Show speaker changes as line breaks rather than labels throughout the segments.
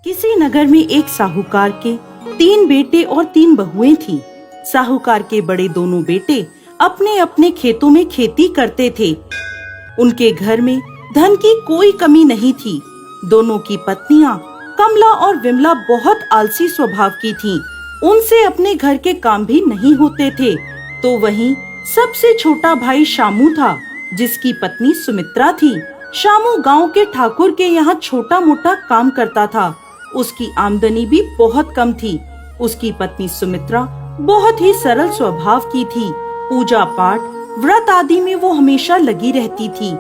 किसी नगर में एक साहूकार के 3 बेटे और 3 बहुएं थीं। साहूकार के बड़े दोनों बेटे अपने अपने खेतों में खेती करते थे। उनके घर में धन की कोई कमी नहीं थी। दोनों की पत्नियां कमला और विमला बहुत आलसी स्वभाव की थीं। उनसे अपने घर के काम भी नहीं होते थे। तो वहीं सबसे छोटा भाई शामू था, जिसकी पत्नी सुमित्रा थी। शामू गांव के ठाकुर के यहाँ छोटा मोटा काम करता था। उसकी आमदनी भी बहुत कम थी। उसकी पत्नी सुमित्रा बहुत ही सरल स्वभाव की थी। पूजा पाठ, व्रत आदि में वो हमेशा लगी रहती थी।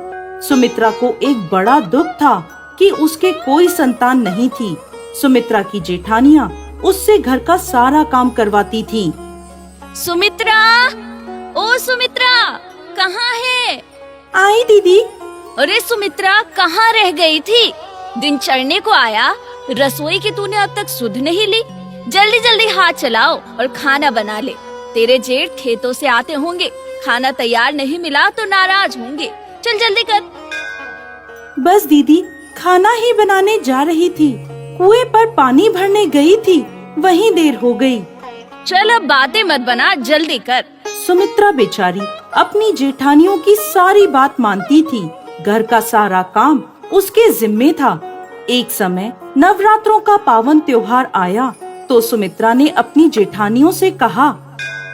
सुमित्रा को एक बड़ा दुख था कि उसके कोई संतान नहीं थी। सुमित्रा की जेठानियां उससे घर का सारा काम करवाती थीं।
सुमित्रा, ओ सुमित्रा, कहाँ है?
आई दीदी।
अरे सुमित्रा, कहाँ रह गई थी? दिन चढ़ने को आया, रसोई की तूने अब तक सुध नहीं ली। जल्दी जल्दी हाथ चलाओ और खाना बना ले। तेरे जेठ खेतों से आते होंगे, खाना तैयार नहीं मिला तो नाराज होंगे। चल जल्दी कर।
बस दीदी, खाना ही बनाने जा रही थी। कुएं पर पानी भरने गई थी, वहीं देर हो गई।
चल अब बातें मत बना, जल्दी कर।
सुमित्रा बेचारी अपनी जेठानियों की सारी बात मानती थी। घर का सारा काम उसके जिम्मे था। एक समय नवरात्रों का पावन त्योहार आया तो सुमित्रा ने अपनी जेठानियों से कहा,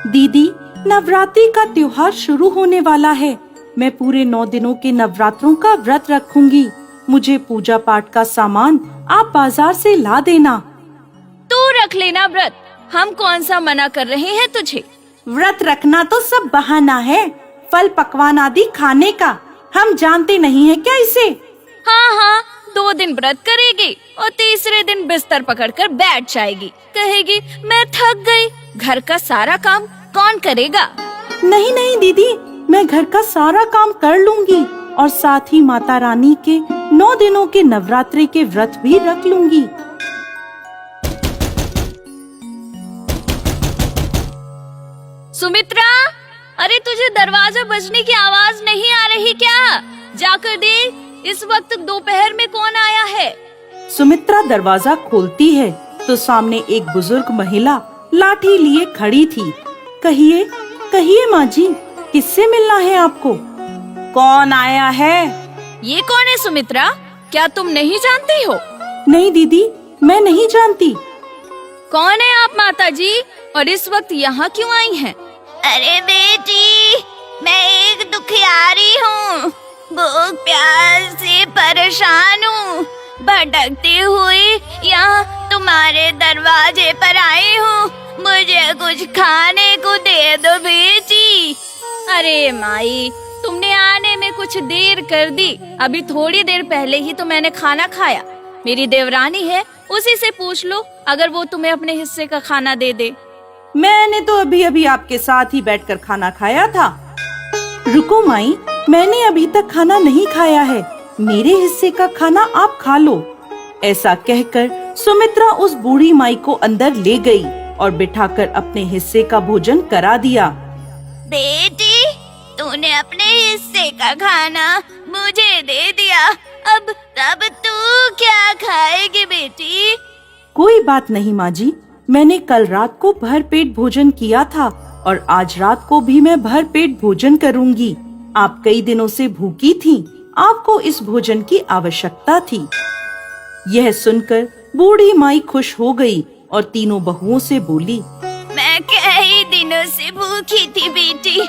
दीदी, नवरात्रि का त्योहार शुरू होने वाला है। मैं पूरे 9 दिनों के नवरात्रों का व्रत रखूंगी। मुझे पूजा पाठ का सामान आप बाजार से ला देना।
तू रख लेना व्रत, हम कौन सा मना कर रहे हैं तुझे।
व्रत रखना तो सब बहाना है, फल पकवान आदि खाने का। हम जानते नहीं है क्या इसे?
हाँ हाँ, 2 दिन व्रत करेगी और तीसरे दिन बिस्तर पकड़कर बैठ जाएगी। कहेगी मैं थक गई। घर का सारा काम कौन करेगा?
नहीं नहीं दीदी, मैं घर का सारा काम कर लूंगी और साथ ही माता रानी के 9 दिनों के नवरात्रि के व्रत भी रख लूंगी।
सुमित्रा, अरे तुझे दरवाजा बजने की आवाज नहीं आ रही क्या? जाकर देख, इस वक्त दोपहर में कौन आया है?
सुमित्रा दरवाजा खोलती है तो सामने एक बुजुर्ग महिला लाठी लिए खड़ी थी। कहिए कहिए माँ जी, किससे मिलना है आपको? कौन आया है?
ये कौन है सुमित्रा? क्या तुम नहीं जानती हो?
नहीं दीदी, मैं नहीं जानती।
कौन है आप माता जी, और इस वक्त यहाँ क्यों आई हैं?
अरे बेटी, मैं एक दुखियारी हूँ। भूख प्यास से परेशान हूँ। भटकती हुई यहाँ तुम्हारे दरवाजे पर आई हूँ। मुझे कुछ खाने को दे दो बेटी।
अरे माई, तुमने आने में कुछ देर कर दी। अभी थोड़ी देर पहले ही तो मैंने खाना खाया। मेरी देवरानी है, उसी से पूछ लो, अगर वो तुम्हें अपने हिस्से का खाना दे दे।
मैंने तो अभी अभी आपके साथ ही बैठकर खाना खाया था। रुको माई, मैंने अभी तक खाना नहीं खाया है। मेरे हिस्से का खाना आप खा लो। ऐसा कहकर सुमित्रा उस बूढ़ी माई को अंदर ले गई और बिठाकर अपने हिस्से का भोजन करा दिया।
बेटी, तूने अपने हिस्से का खाना मुझे दे दिया। अब तू क्या खाएगी बेटी?
कोई बात नहीं माँ जी, मैंने कल रात को भर पेट भोजन किया था और आज रात को भी मैं भर पेट भोजन करूंगी। आप कई दिनों से भूखी थीं, आपको इस भोजन की आवश्यकता थी। यह सुनकर बूढ़ी माई खुश हो गई और तीनों बहुओं से बोली,
मैं कई दिनों से भूखी थी बेटी।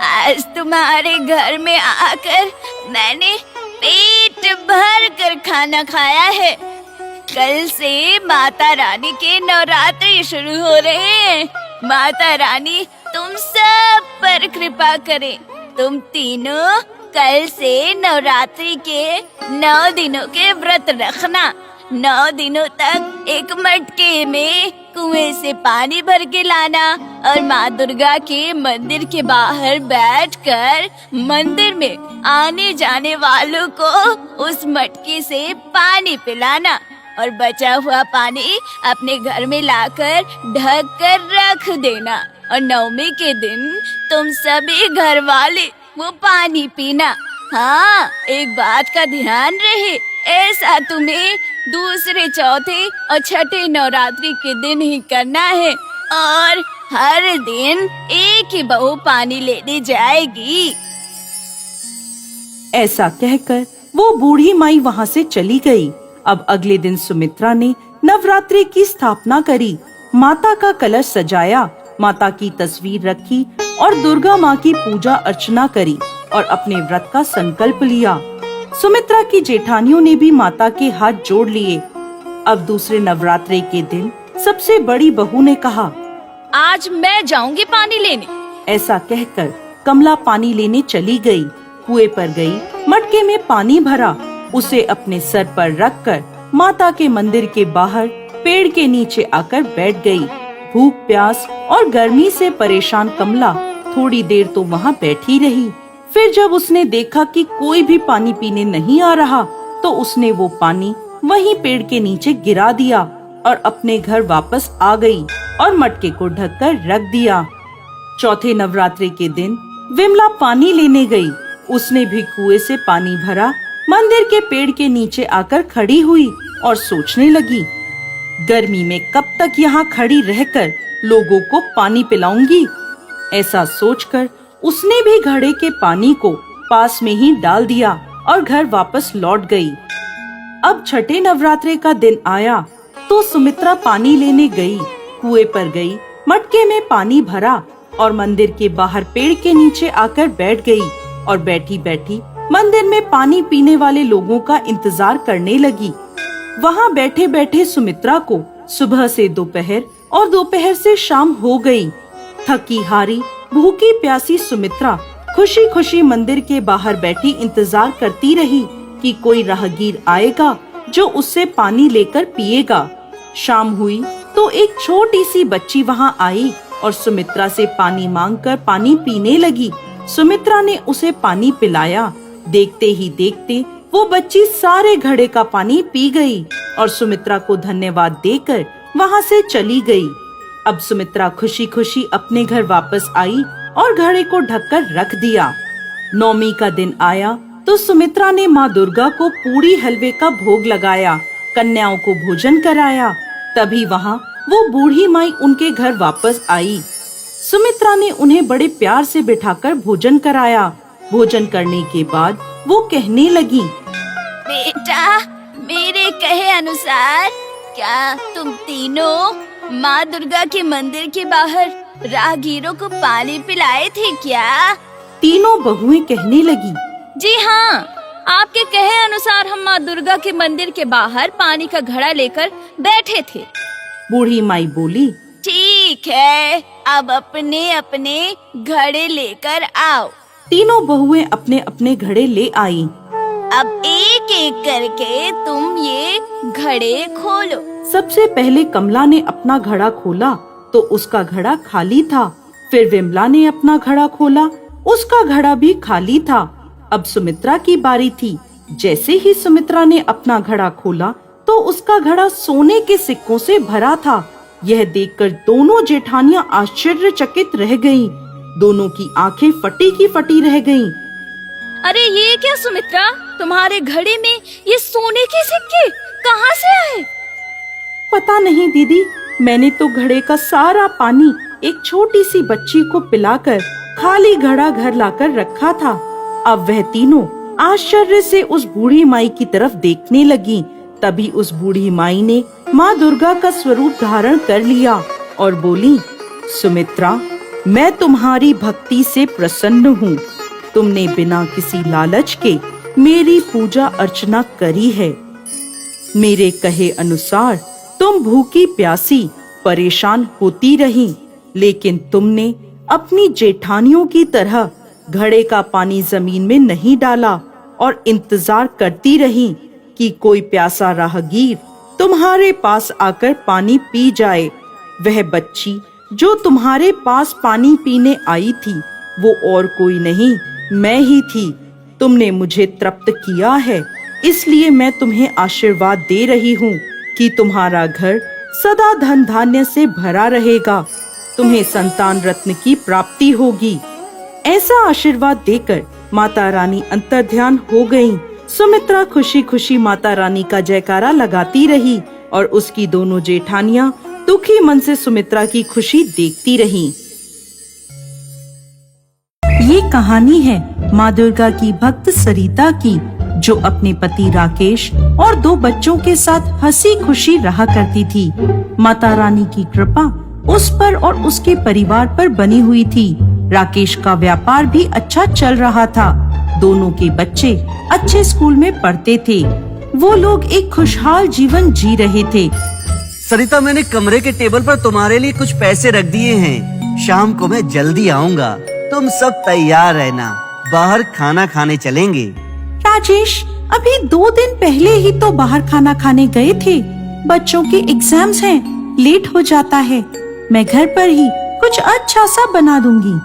आज तुम्हारे घर में आकर मैंने पेट भर कर खाना खाया है। कल से माता रानी के नवरात्रि शुरू हो रहे हैं। माता रानी तुम सब पर कृपा करे। तुम तीनों कल से नवरात्रि के 9 दिनों के व्रत रखना। 9 दिनों तक एक मटके में कुएं से पानी भर के लाना और माँ दुर्गा के मंदिर के बाहर बैठकर मंदिर में आने जाने वालों को उस मटके से पानी पिलाना और बचा हुआ पानी अपने घर में लाकर ढक कर रख देना। और 9वीं के दिन तुम सभी घर वाले वो पानी पीना। हाँ, एक बात का ध्यान रहे, ऐसा तुम्हें दूसरे, चौथे और छठे नवरात्रि के दिन ही करना है और हर दिन एक ही बहू पानी लेने जाएगी।
ऐसा कहकर वो बूढ़ी माई वहाँ से चली गई। अब अगले दिन सुमित्रा ने नवरात्रि की स्थापना करी, माता का कलश सजाया, माता की तस्वीर रखी और दुर्गा माँ की पूजा अर्चना करी और अपने व्रत का संकल्प लिया। सुमित्रा की जेठानियों ने भी माता के हाथ जोड़ लिए। अब दूसरे नवरात्रि के दिन सबसे बड़ी बहू ने कहा,
आज मैं जाऊंगी पानी लेने।
ऐसा कहकर कमला पानी लेने चली गई। कुएं पर गई, मटके में पानी भरा, उसे अपने सर पर रखकर माता के मंदिर के बाहर पेड़ के नीचे आकर बैठ गई। भूख, प्यास और गर्मी से परेशान कमला थोड़ी देर तो वहाँ बैठी रही। फिर जब उसने देखा कि कोई भी पानी पीने नहीं आ रहा, तो उसने वो पानी वहीं पेड़ के नीचे गिरा दिया और अपने घर वापस आ गई और मटके को ढककर रख दिया। चौथे नवरात्रि के दिन विमला पानी लेने गई। उसने भी कुएं से पानी भरा, मंदिर के पेड़ के नीचे आकर खड़ी हुई और सोचने लगी, गर्मी में कब तक यहाँ खड़ी रहकर लोगों को पानी पिलाऊंगी। ऐसा सोचकर उसने भी घड़े के पानी को पास में ही डाल दिया और घर वापस लौट गई। अब छठे नवरात्रि का दिन आया तो सुमित्रा पानी लेने गई। कुएं पर गई, मटके में पानी भरा और मंदिर के बाहर पेड़ के नीचे आकर बैठ गई और बैठी बैठी मंदिर में पानी पीने वाले लोगों का इंतजार करने लगी। वहाँ बैठे बैठे सुमित्रा को सुबह से दोपहर और दोपहर से शाम हो गई। थकी हारी, भूखी प्यासी सुमित्रा खुशी खुशी मंदिर के बाहर बैठी इंतजार करती रही कि कोई राहगीर आएगा जो उससे पानी लेकर पिएगा। शाम हुई तो एक छोटी सी बच्ची वहाँ आई और सुमित्रा से पानी मांगकर पानी पीने लगी। सुमित्रा ने उसे पानी पिलाया। देखते ही देखते वो बच्ची सारे घड़े का पानी पी गई और सुमित्रा को धन्यवाद देकर वहाँ से चली गई। अब सुमित्रा खुशी खुशी अपने घर वापस आई और घड़े को ढककर रख दिया। नौमी का दिन आया तो सुमित्रा ने माँ दुर्गा को पूरी हलवे का भोग लगाया, कन्याओं को भोजन कराया। तभी वहाँ वो बूढ़ी माई उनके घर वापस आई। सुमित्रा ने उन्हें बड़े प्यार से बिठाकर भोजन कराया। भोजन करने के बाद वो कहने लगी,
बेटा, मेरे कहे अनुसार क्या तुम तीनों माँ दुर्गा के मंदिर के बाहर राहगीरों को पानी पिलाए थे क्या?
तीनों बहुएं कहने लगी,
जी हाँ, आपके कहे अनुसार हम माँ दुर्गा के मंदिर के बाहर पानी का घड़ा लेकर बैठे थे।
बूढ़ी माई बोली,
ठीक है, अब अपने अपने घड़े लेकर आओ।
तीनों बहुएं अपने अपने घड़े ले आई।
अब एक एक करके तुम ये घड़े खोलो।
सबसे पहले कमला ने अपना घड़ा खोला तो उसका घड़ा खाली था। फिर विमला ने अपना घड़ा खोला, उसका घड़ा भी खाली था। अब सुमित्रा की बारी थी। जैसे ही सुमित्रा ने अपना घड़ा खोला तो उसका घड़ा सोने के सिक्कों से भरा था। यह देखकर दोनों जेठानियां आश्चर्यचकित रह गईं। दोनों की आंखें फटी की फटी रह गईं।
अरे ये क्या सुमित्रा, तुम्हारे घड़े में ये सोने के सिक्के कहाँ से आए?
पता नहीं दीदी, मैंने तो घड़े का सारा पानी एक छोटी सी बच्ची को पिलाकर खाली घड़ा घर लाकर रखा था। अब वह तीनों आश्चर्य से उस बूढ़ी माई की तरफ देखने लगी। तभी उस बूढ़ी माई ने माँ दुर्गा का स्वरूप धारण कर लिया और बोली, सुमित्रा, मैं तुम्हारी भक्ति से प्रसन्न हूँ। तुमने बिना किसी लालच के मेरी पूजा अर्चना करी है। मेरे कहे अनुसार तुम भूखी प्यासी परेशान होती रही, लेकिन तुमने अपनी जेठानियों की तरह घड़े का पानी जमीन में नहीं डाला और इंतजार करती रही कि कोई प्यासा राहगीर तुम्हारे पास आकर पानी पी जाए। वह बच्ची जो तुम्हारे पास पानी पीने आई थी वो और कोई नहीं, मैं ही थी। तुमने मुझे तृप्त किया है, इसलिए मैं तुम्हें आशीर्वाद दे रही हूँ कि तुम्हारा घर सदा धन धान्य से भरा रहेगा, तुम्हें संतान रत्न की प्राप्ति होगी। ऐसा आशीर्वाद देकर माता रानी अंतर्ध्यान हो गईं। सुमित्रा खुशी खुशी माता रानी का जयकारा लगाती रही और उसकी दोनों जेठानियां दुखी मन से सुमित्रा की खुशी देखती रहीं। ये कहानी है माँ दुर्गा की भक्त सरिता की, जो अपने पति राकेश और 2 बच्चों के साथ हंसी खुशी रहा करती थी। माता रानी की कृपा उस पर और उसके परिवार पर बनी हुई थी। राकेश का व्यापार भी अच्छा चल रहा था। दोनों के बच्चे अच्छे स्कूल में पढ़ते थे। वो लोग एक खुशहाल जीवन जी रहे थे।
सरिता, मैंने कमरे के टेबल पर तुम्हारे लिए कुछ पैसे रख दिए हैं। शाम को मैं जल्दी आऊंगा, तुम सब तैयार रहना, बाहर खाना खाने चलेंगे।
राजेश, अभी 2 दिन पहले ही तो बाहर खाना खाने गए थे। बच्चों के एग्जाम्स हैं, लेट हो जाता है। मैं घर पर ही कुछ अच्छा सा बना दूंगी।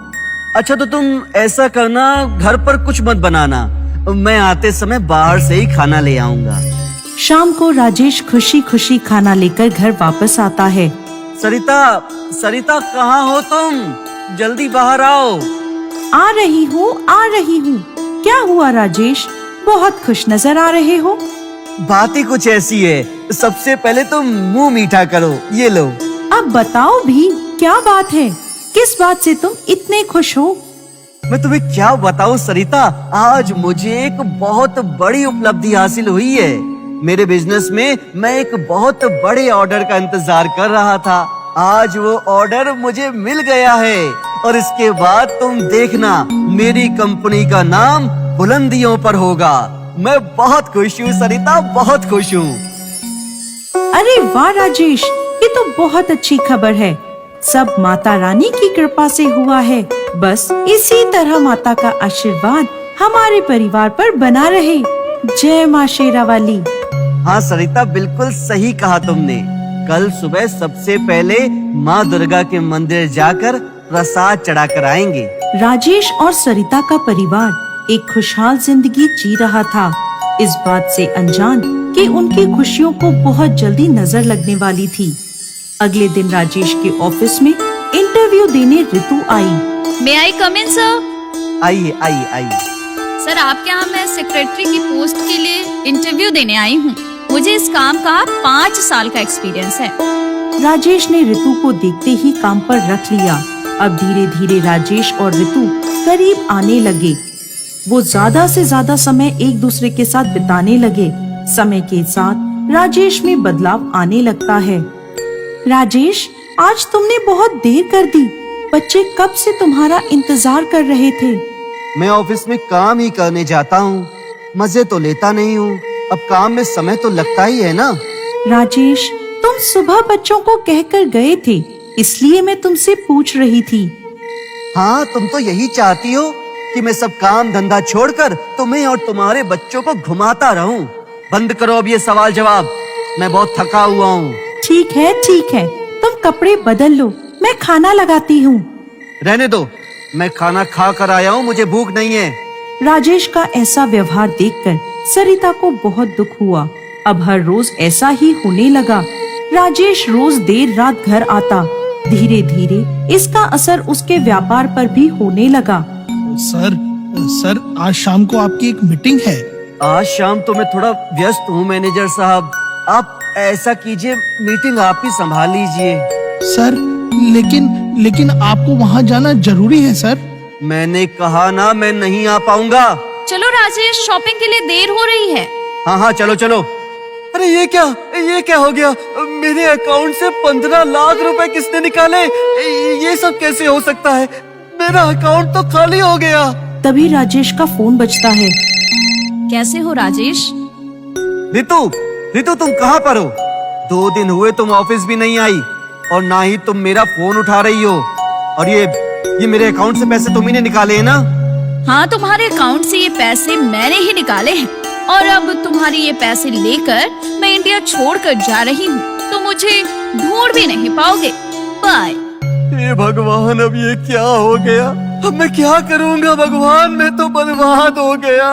अच्छा, तो तुम ऐसा करना, घर पर कुछ मत बनाना, मैं आते समय बाहर से ही खाना ले आऊंगा।
शाम को राजेश खुशी खुशी खाना लेकर घर वापस आता है।
सरिता, सरिता कहाँ हो तुम? जल्दी बाहर आओ।
आ रही हूँ। क्या हुआ राजेश, बहुत खुश नजर आ रहे हो?
बात ही कुछ ऐसी है। सबसे पहले तुम मुंह मीठा करो, ये लो।
अब बताओ भी, क्या बात है? किस बात से तुम इतने खुश हो?
मैं तुम्हें क्या बताऊं सरिता, आज मुझे एक बहुत बड़ी उपलब्धि हासिल हुई है। मेरे बिजनेस में मैं एक बहुत बड़े ऑर्डर का इंतजार कर रहा था। आज वो ऑर्डर मुझे मिल गया है और इसके बाद तुम देखना, मेरी कंपनी का नाम बुलंदियों पर होगा। मैं बहुत खुश हूँ सरिता, बहुत खुश हूँ।
अरे वाह राजेश, ये तो बहुत अच्छी खबर है। सब माता रानी की कृपा से हुआ है। बस इसी तरह माता का आशीर्वाद हमारे परिवार पर बना रहे। जय माँ शेरावाली।
हाँ सरिता, बिल्कुल सही कहा तुमने। कल सुबह सबसे पहले माँ दुर्गा के मंदिर जाकर प्रसाद चढ़ाकर आएंगे।
राजेश और सरिता का परिवार एक खुशहाल जिंदगी जी रहा था, इस बात से अनजान कि उनकी खुशियों को बहुत जल्दी नजर लगने वाली थी। अगले दिन राजेश के ऑफिस में इंटरव्यू देने ऋतु आई।
मे आई कम इन सर?
आइए आइए आइए।
सर, आपके यहाँ मैं सेक्रेटरी की पोस्ट के लिए इंटरव्यू देने आई हूँ। मुझे इस काम का 5 साल का एक्सपीरियंस है।
राजेश ने ऋतु को देखते ही काम पर रख लिया। अब धीरे धीरे राजेश और ऋतु करीब आने लगे। वो ज्यादा से ज्यादा समय एक दूसरे के साथ बिताने लगे। समय के साथ राजेश में बदलाव आने लगता है। राजेश, आज तुमने बहुत देर कर दी। बच्चे कब से तुम्हारा इंतजार कर रहे थे।
मैं ऑफिस में काम ही करने जाता हूँ, मजे तो लेता नहीं हूँ। अब काम में समय तो लगता ही है ना।
राजेश, तुम सुबह बच्चों को कहकर गए थे, इसलिए मैं तुमसे पूछ रही थी।
हाँ, तुम तो यही चाहती हो कि मैं सब काम धंधा छोड़कर तुम्हें और तुम्हारे बच्चों को घुमाता रहूं। बंद करो अब ये सवाल जवाब, मैं बहुत थका हुआ हूँ।
ठीक है, तुम कपड़े बदल लो, मैं खाना लगाती हूँ।
रहने दो, मैं खाना खा कर आया हूँ, मुझे भूख नहीं है।
राजेश का ऐसा व्यवहार देखकर सरिता को बहुत दुख हुआ। अब हर रोज ऐसा ही होने लगा। राजेश रोज देर रात घर आता। धीरे धीरे इसका असर उसके व्यापार पर भी होने लगा।
सर, आज शाम को आपकी एक मीटिंग है।
आज शाम तो मैं थोड़ा व्यस्त हूँ मैनेजर साहब। आप ऐसा कीजिए, मीटिंग आप ही संभाल लीजिए।
सर, लेकिन आपको वहाँ जाना जरूरी है सर।
मैंने कहा ना, मैं नहीं आ पाऊंगा।
चलो राजेश, शॉपिंग के लिए देर हो रही है।
हाँ, चलो। अरे ये क्या हो गया? मेरे अकाउंट से 15 लाख रुपए किसने निकाले? ये सब कैसे हो सकता है? मेरा अकाउंट तो खाली हो गया।
तभी राजेश का फोन बजता है।
कैसे हो राजेश?
रितु तुम कहाँ पर हो? 2 दिन हुए तुम ऑफिस भी नहीं आई और ना ही तुम मेरा फोन उठा रही हो। और ये मेरे अकाउंट से पैसे तुम ही ने निकाले हैं ना?
हाँ, तुम्हारे अकाउंट से ये पैसे मैंने ही निकाले हैं और अब तुम्हारी ये पैसे लेकर मैं इंडिया छोड़कर जा रही हूँ, तो मुझे ढूंढ भी नहीं पाओगे। बाय।
हे भगवान, अब ये क्या हो गया? अब मैं क्या करूँगा भगवान? मैं तो बर्बाद हो गया।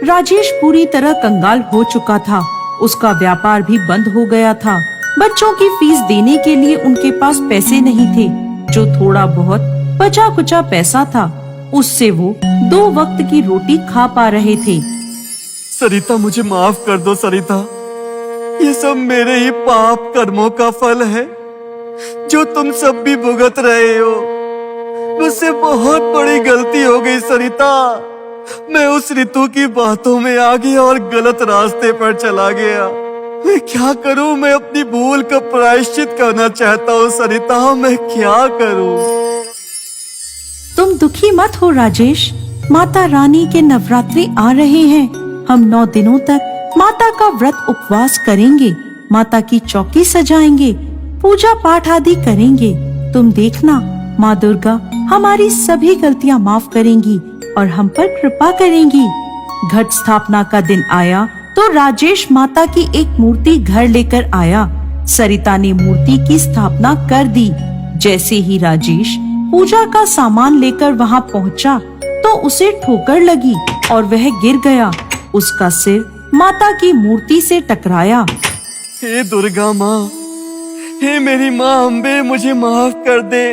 राजेश पूरी तरह कंगाल हो चुका था। उसका व्यापार भी बंद हो गया था। बच्चों की फीस देने के लिए उनके पास पैसे नहीं थे। जो थोड़ा बहुत बचा कुचा पैसा था, उससे वो 2 वक्त की रोटी खा पा रहे थे।
सरिता मुझे माफ कर दो सरिता। ये सब मेरे ही पाप कर्मों का फल है जो तुम सब भी भुगत रहे हो। मुझसे बहुत बड़ी गलती हो गई सरिता। मैं उस ऋतु की बातों में आ गया और गलत रास्ते पर चला गया। मैं क्या करूं? मैं अपनी भूल का प्रायश्चित करना चाहता हूँ सरिता। मैं क्या करूं?
तुम दुखी मत हो राजेश, माता रानी के नवरात्रि आ रहे हैं। हम 9 दिनों तक माता का व्रत उपवास करेंगे, माता की चौकी सजाएंगे, पूजा पाठ आदि करेंगे। तुम देखना माँ दुर्गा हमारी सभी गलतियाँ माफ करेंगी और हम पर कृपा करेंगी। घट स्थापना का दिन आया तो राजेश माता की एक मूर्ति घर लेकर आया। सरिता ने मूर्ति की स्थापना कर दी। जैसे ही राजेश पूजा का सामान लेकर वहाँ पहुँचा तो उसे ठोकर लगी और वह गिर गया। उसका सिर माता की मूर्ति से टकराया।
हे दुर्गा माँ, हे मेरी माँ अम्बे, मुझे माफ कर दे।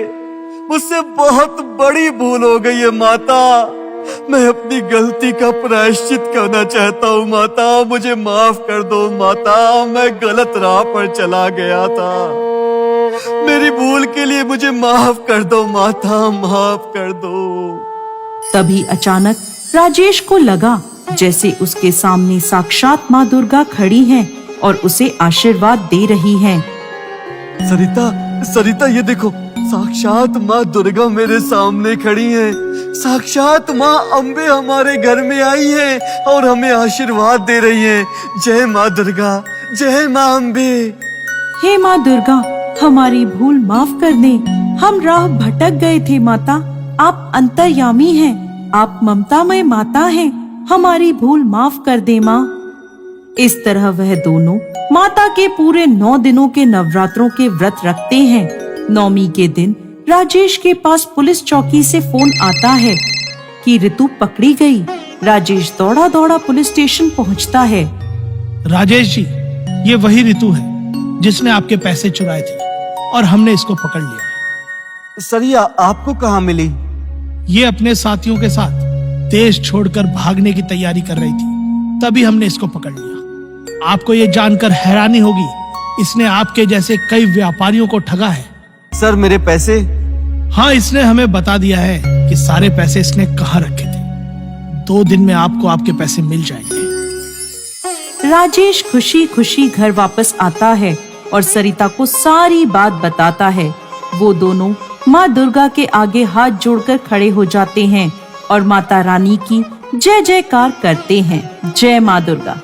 मुझसे बहुत बड़ी भूल हो गई है माता। मैं अपनी गलती का प्रायश्चित करना चाहता हूँ माता। मुझे माफ कर दो माता। मैं गलत राह पर चला गया था। मेरी भूल के लिए मुझे माफ कर दो माता, माफ कर दो।
तभी अचानक राजेश को लगा जैसे उसके सामने साक्षात माँ दुर्गा खड़ी हैं और उसे आशीर्वाद दे रही हैं।
सरिता, सरिता ये देखो, साक्षात माँ दुर्गा मेरे सामने खड़ी हैं। साक्षात माँ अम्बे हमारे घर में आई हैं और हमें आशीर्वाद दे रही हैं। जय माँ दुर्गा, जय माँ अम्बे।
हे माँ दुर्गा, हमारी भूल माफ कर दें। हम राह भटक गए थे माता। आप अंतर्यामी हैं, आप ममतामय माता हैं। हमारी भूल माफ कर दे माँ। इस तरह वह दोनों माता के पूरे 9 दिनों के नवरात्रों के व्रत रखते हैं। 9वीं के दिन राजेश के पास पुलिस चौकी से फोन आता है कि ऋतु पकड़ी गई। राजेश दौड़ा दौड़ा पुलिस स्टेशन पहुंचता है।
राजेश जी, ये वही ऋतु है जिसने आपके पैसे चुराए थे और हमने इसको पकड़ लिया।
सरिया आपको कहाँ मिली?
ये अपने साथियों के साथ देश छोड़कर भागने की तैयारी कर रही थी, तभी हमने इसको पकड़ लिया। आपको ये जानकर हैरानी होगी, इसने आपके जैसे कई व्यापारियों को ठगा है।
सर मेरे पैसे?
हाँ, इसने हमें बता दिया है कि सारे पैसे इसने कहाँ रखे थे। 2 दिन में आपको आपके पैसे मिल जाएंगे।
राजेश खुशी खुशी घर वापस आता है और सरिता को सारी बात बताता है। वो दोनों माँ दुर्गा के आगे हाथ जोड़कर खड़े हो जाते हैं और माता रानी की जय जयकार करते हैं। जय माँ दुर्गा।